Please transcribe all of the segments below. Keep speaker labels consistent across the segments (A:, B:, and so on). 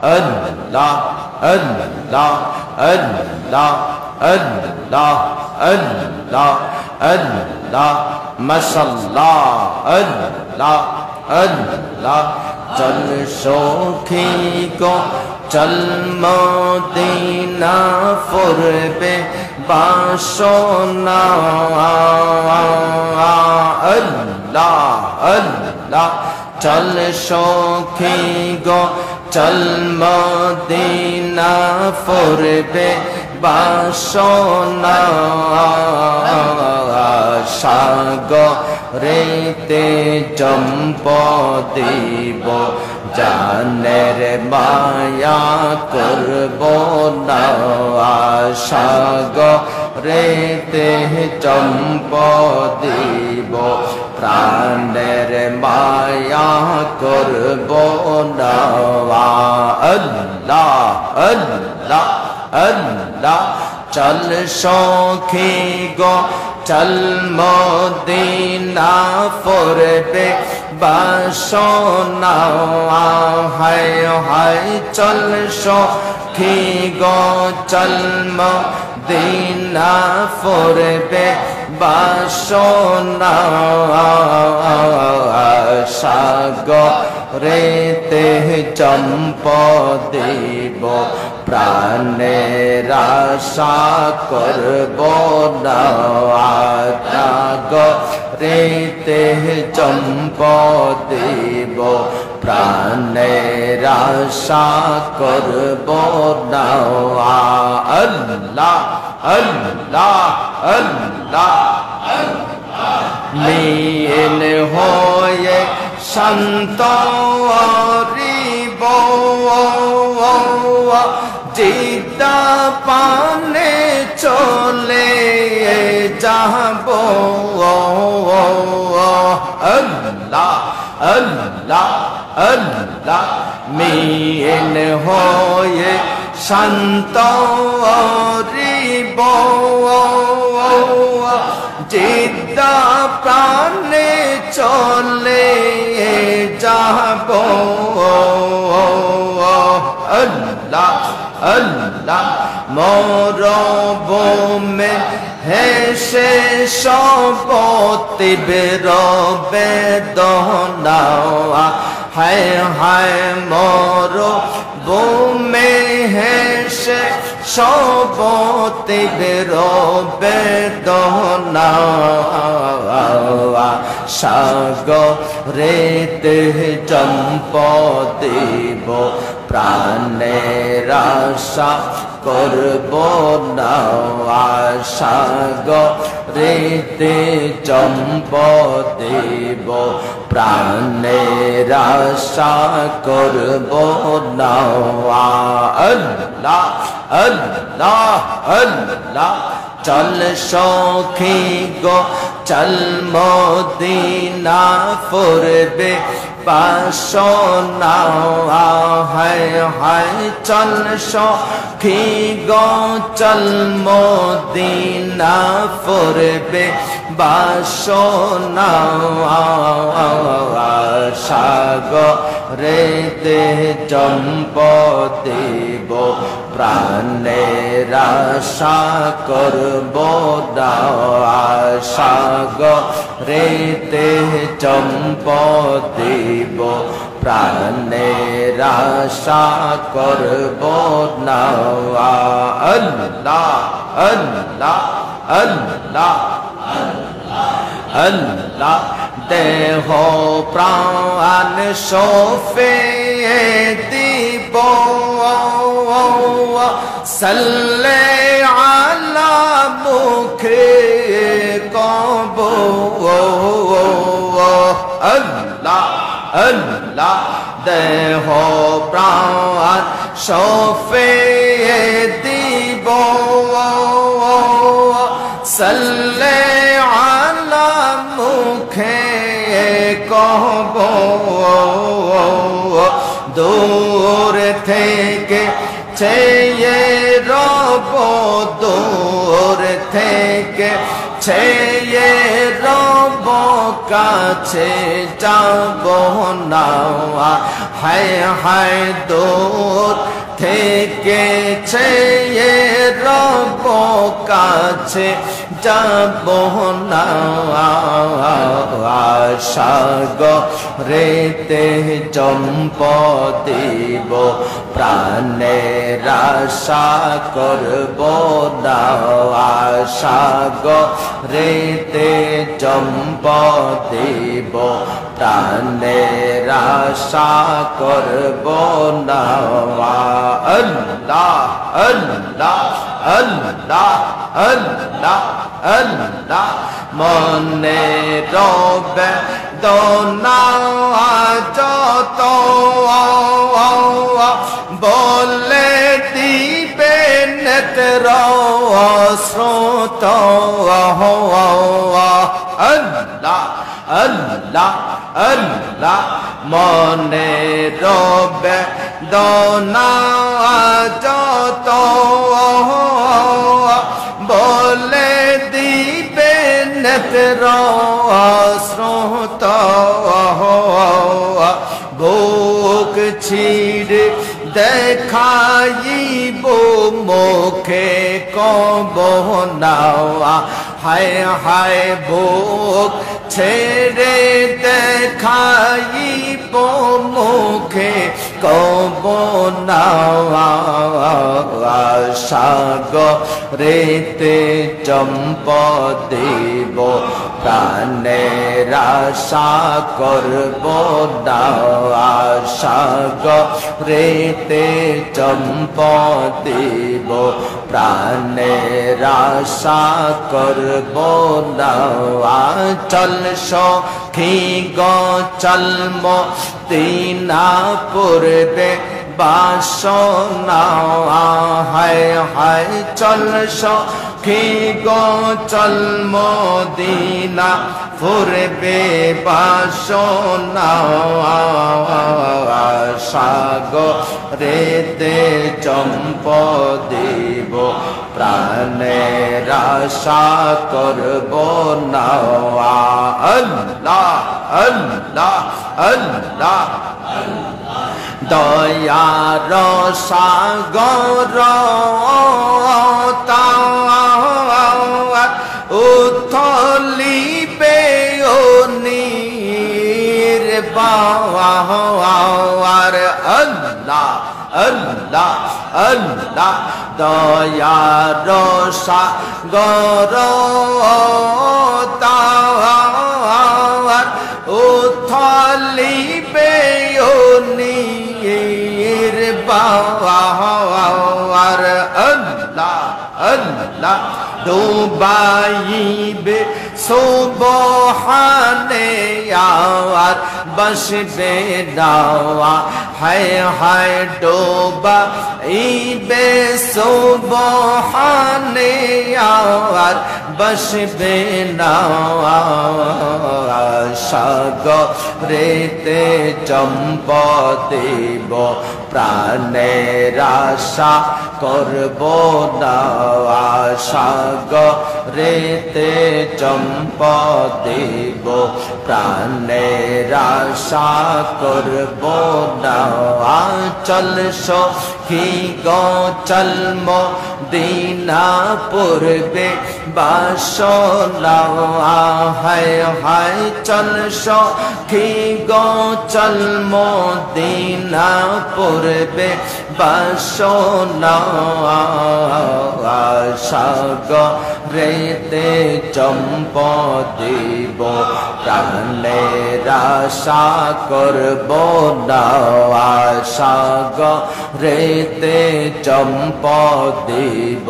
A: Allah, Allah, Allah, Allah, Allah, Allah, mashallah, Allah, Allah, chal shokhi ko chal Madina furbe bashona Allah, Allah, chal shokhi go chal Madina furbe bashona সাগরেতে জম্পদিব জানের মায়া করব না সাগরেতে জম্পদিব প্রাণের মায়া করব না আল্লাহ আল্লাহ আল্লাহ চল সখী গো চল মদিনা ফরবে বাসনা হায় হায় চল সখী গো চল মদিনা ফরবে বাসনা সাগরেতে জম্পদিব প্রাণের আশা করব না সাগরেতে জম্পদিব প্রাণের আশা করব না আল্লাহ আল্লাহ আল্লাহ লীন হয়ে শান্ত রিব জিদা পানে চলে যাব আল্লাহ আল্লাহ আল্লাহ মিন হয়ে শান্ত রিব জিদা প্রাণে চলে যাব আল্লাহ আল্লাহ মরবমে হেসে সবতে বেরবে দহনা হায় হায় মরবমে হেসে সবতে বেরবে দহনা সাগরেতে জম্পদিব প্রাণের আশা করব না সাগরেতে জম্পদিব প্রাণের আশা করব না আল্লাহ আল্লাহ আল্লাহ চল সখী গো চল মদিনা ফরবে বাসনা হায় হায় চল সখী গো চল মদিনা ফরবে বাসনা সাগরেতে জম্পদিব প্রাণের আশা করব না সাগরেতে জম্পদিব প্রাণের আশা করব না আল্লাহ আল্লাহ আল্লাহ আল্লাহ দেহ প্রাণ সফে দিব সাল্লে আলা মুখে কব আল্লাহ আল্লাহ দেহ প্রাণ সফে দিব সাল্লে আলা মুখে কব দূর থেকে চেয়ে রব দূর থেকে চেয়ে রব কাছে যাব না হায় হায় দূর কাছে যাব না সাগরেতে চম্প দিব প্রাণের আশা করব না সাগরেতে চম্প দিব প্রাণের আশা করব না আল্লাহ আল্লাহ আল্লাহ আল্লাহ আল্লাহ মনে রবে দোনা যত বলে দিবে নেত্র স্রোত আল্লাহ আল্লাহ আল্লাহ মনে রবে দোনা যত বলে দিবে নেত্র স্রোত বুক ছিড়ে দেখাইব মুখে কব না হায় হায় বুক ছেড়ে দেখাইব মুখে কব না সাগরেতে চম্প দেব প্রাণের আশা করব না সাগরেতে চম্প দেব প্রাণের আশা করব না চল সখী গো চল মদিনা পূর্বে বাসনা হায় হায় চল সখী গো চল মদিনা পূর্বে বাসনা সাগরেতে চম্প দেব প্রাণের আশা করব না আল্লাহ আল্লাহ আল্লাহ দয়ার সাগর উথলিবে নির্বার আল্লাহ আল্লাহ আল্লাহ দয়ার সাগর উথলিবে নির্বার আল্লাহ আল্লাহ ডুবাইবে সুবহানে আর বসবে নাওয়া হায় হায় ডুবাইবে সুবহানে আর বসবে নাওয়া সাগরেতে চম্প দেব প্রাণের আশা করব না সাগরেতে চম্প দেব প্রাণের আশা করব না চল সখী গো চল মদিনা পূর্বে বাসনা হায় হায় চল সখী গো চল মদিনা পূর্বে বাসনা সাগরেতে চম্প দেব প্রাণের আশা করব না সাগরেতে চম্প দেব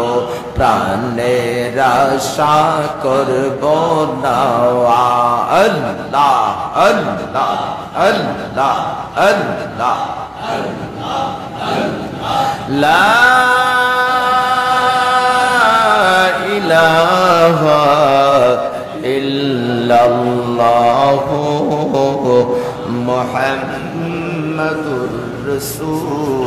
A: প্রাণের আশা করব না আল্লাহ আল্লাহ আল্লাহ আল্লাহ লা ইলাহা ইল্লাল্লাহু মুহাম্মাদুর রাসূল